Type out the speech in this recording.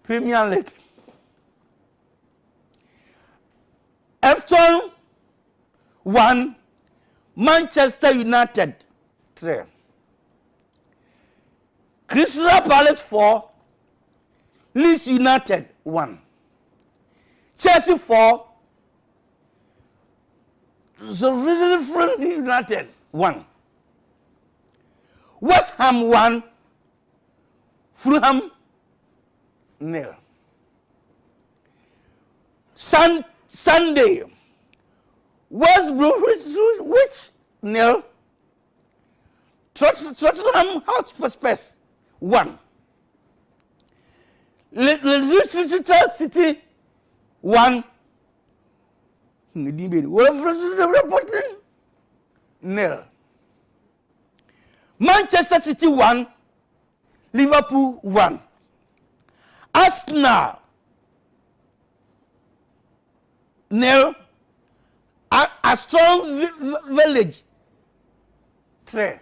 Premier League. Everton 1, Manchester United 3. Crystal Palace 4, Leeds United 1. Chelsea 4, Sheffield United 1. West Ham 1, Fulham 0. Sunday, West Bromwich 0, Tottenham Hotspur 1. Leicester City 1. Wolverhampton 0. Manchester City 1, Liverpool 1. Arsenal 0, Aston Village 3.